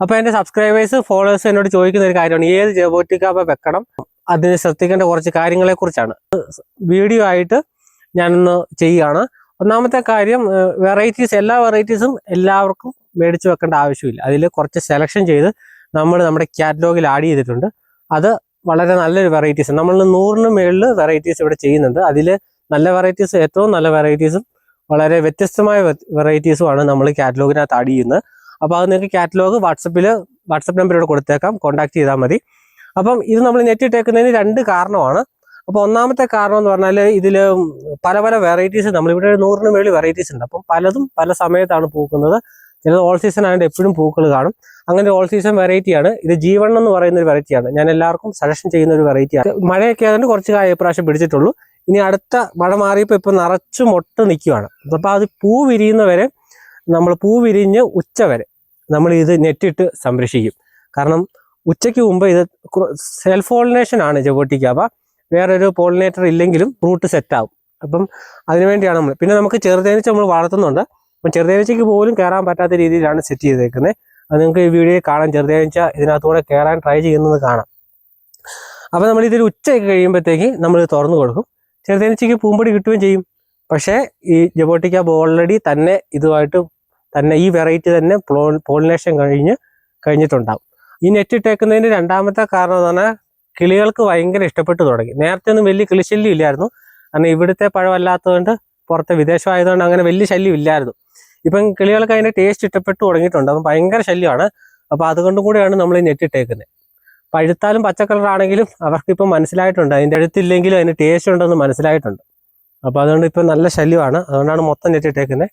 അപ്പോൾ എൻ്റെ subscribers followers എന്നോട് ചോദിക്കുന്ന ഒരു കാര്യമാണ് ഏത് ജബോട്ടിക്കാപ്പ വെക്കണം, അതിന് ശ്രദ്ധിക്കേണ്ട കുറച്ച് കാര്യങ്ങളെക്കുറിച്ചാണ് വീഡിയോ ആയിട്ട് ഞാനൊന്ന് ചെയ്യുകയാണ്. ഒന്നാമത്തെ കാര്യം, വെറൈറ്റീസ് എല്ലാ വെറൈറ്റീസും എല്ലാവർക്കും മേടിച്ച് വെക്കേണ്ട ആവശ്യമില്ല. അതിൽ കുറച്ച് സെലക്ഷൻ ചെയ്ത് നമ്മൾ നമ്മുടെ കാറ്റലോഗിൽ ആഡ് ചെയ്തിട്ടുണ്ട്. അത് വളരെ നല്ലൊരു വെറൈറ്റീസ്, നമ്മൾ 100ന് മേളിൽ വെറൈറ്റീസ് ഇവിടെ ചെയ്യുന്നുണ്ട്. അതിൽ നല്ല വെറൈറ്റീസ്, ഏറ്റവും നല്ല വെറൈറ്റീസും വളരെ വ്യത്യസ്തമായ വെറൈറ്റീസുമാണ് നമ്മൾ കാറ്റലോഗിനകത്ത് ആഡ് ചെയ്യുന്നത്. അപ്പോൾ അത് നിങ്ങൾക്ക് കാറ്റലോഗ് വാട്സപ്പ് നമ്പർ ഇവിടെ കൊടുത്തേക്കാം, കോൺടാക്ട് ചെയ്താൽ മതി. അപ്പം ഇത് നമ്മൾ നെറ്റ് ഇട്ടേക്കുന്നതിന് 2 കാരണമാണ്. അപ്പോൾ ഒന്നാമത്തെ കാരണം എന്ന് പറഞ്ഞാൽ ഇതിൽ പല പല വെറൈറ്റീസ്, നമ്മളിവിടെ 100ന് മേളിൽ വെറൈറ്റീസ് ഉണ്ട്. അപ്പം പലതും പല സമയത്താണ് പൂക്കുന്നത്. ചിലത് ഓൾ സീസൺ ആയതുകൊണ്ട് എപ്പോഴും പൂക്കൾ കാണും. അങ്ങനെ ഓൾ സീസൺ വെറൈറ്റിയാണ് ഇത്. G1 എന്ന് പറയുന്ന ഒരു വെറൈറ്റിയാണ്, ഞാൻ എല്ലാവർക്കും സജഷൻ ചെയ്യുന്ന ഒരു വെറൈറ്റിയാണ്. മഴയൊക്കെ ആയതുകൊണ്ട് കുറച്ച് കായ പ്രാവശ്യം പിടിച്ചിട്ടുള്ളൂ. ഇനി അടുത്ത മഴ മാറിയപ്പോൾ ഇപ്പോൾ നിറച്ച് മൊട്ട് നിൽക്കുകയാണ്. അപ്പോൾ അത് പൂ വിരിയുന്നവരെ, നമ്മൾ പൂ വിരിഞ്ഞ് ഉച്ച വരെ നമ്മൾ ഇത് നെറ്റിട്ട് സംരക്ഷിക്കും. കാരണം ഉച്ചയ്ക്ക് മുമ്പ് ഇത് സെൽഫ് പോളിനേഷൻ ആണ് ജബോട്ടിക്കാപ്പ. വേറൊരു പോളിനേറ്റർ ഇല്ലെങ്കിലും ഫ്രൂട്ട് സെറ്റാവും. അപ്പം അതിനുവേണ്ടിയാണ് നമ്മൾ. പിന്നെ നമുക്ക് ചെറുതേനീച്ച നമ്മൾ വളർത്തുന്നുണ്ട്. അപ്പം ചെറുതേനീച്ചയ്ക്ക് പോലും കയറാൻ പറ്റാത്ത രീതിയിലാണ് സെറ്റ് ചെയ്തേക്കുന്നത്. അത് നിങ്ങൾക്ക് ഈ വീഡിയോയിൽ കാണാം. ചെറുതേനീച്ച ഇതിനകത്തൂടെ കയറാൻ ട്രൈ ചെയ്യുന്നത് കാണാം. അപ്പോൾ നമ്മൾ ഇതിൽ ഉച്ചയൊക്കെ കഴിയുമ്പോഴത്തേക്ക് നമ്മൾ തുറന്നു കൊടുക്കും. ചെറുതേനീച്ചയ്ക്ക് പൂമ്പൊടി കിട്ടുകയും ചെയ്യും. പക്ഷേ ഈ ജബോട്ടിക്കാപ്പ ഓൾറെഡി തന്നെ ഇതുമായിട്ട് തന്നെ ഈ വെറൈറ്റി തന്നെ പോളിനേഷൻ കഴിഞ്ഞിട്ടുണ്ടാവും. ഈ നെറ്റ് ഇട്ടേക്കുന്നതിന് 2ാമത്തെ കാരണം എന്ന് പറഞ്ഞാൽ കിളികൾക്ക് ഭയങ്കര ഇഷ്ടപ്പെട്ടു തുടങ്ങി. നേരത്തെ ഒന്നും വലിയ കിളിശല്യം ഇല്ലായിരുന്നു. കാരണം ഇവിടുത്തെ പഴമല്ലാത്തതുകൊണ്ട്, പുറത്തെ വിദേശമായതുകൊണ്ട് അങ്ങനെ വലിയ ശല്യം ഇല്ലായിരുന്നു. ഇപ്പം കിളികൾക്ക് അതിൻ്റെ ടേസ്റ്റ് ഇഷ്ടപ്പെട്ടു തുടങ്ങിയിട്ടുണ്ട്. അപ്പം ഭയങ്കര ശല്യമാണ്. അപ്പോൾ അതുകൊണ്ടും കൂടിയാണ് നമ്മൾ ഈ നെറ്റ് ഇട്ടേക്കുന്നത്. പഴുത്താലും പച്ച കളറാണെങ്കിലും അവർക്കിപ്പം മനസ്സിലായിട്ടുണ്ട്, അതിൻ്റെ അടുത്തില്ലെങ്കിലും അതിന് ടേസ്റ്റ് ഉണ്ടെന്ന് മനസ്സിലായിട്ടുണ്ട്. അപ്പോൾ അതുകൊണ്ട് ഇപ്പം നല്ല ശല്യമാണ്. അതുകൊണ്ടാണ് മൊത്തം നെറ്റ് ഇട്ടേക്കുന്നത്.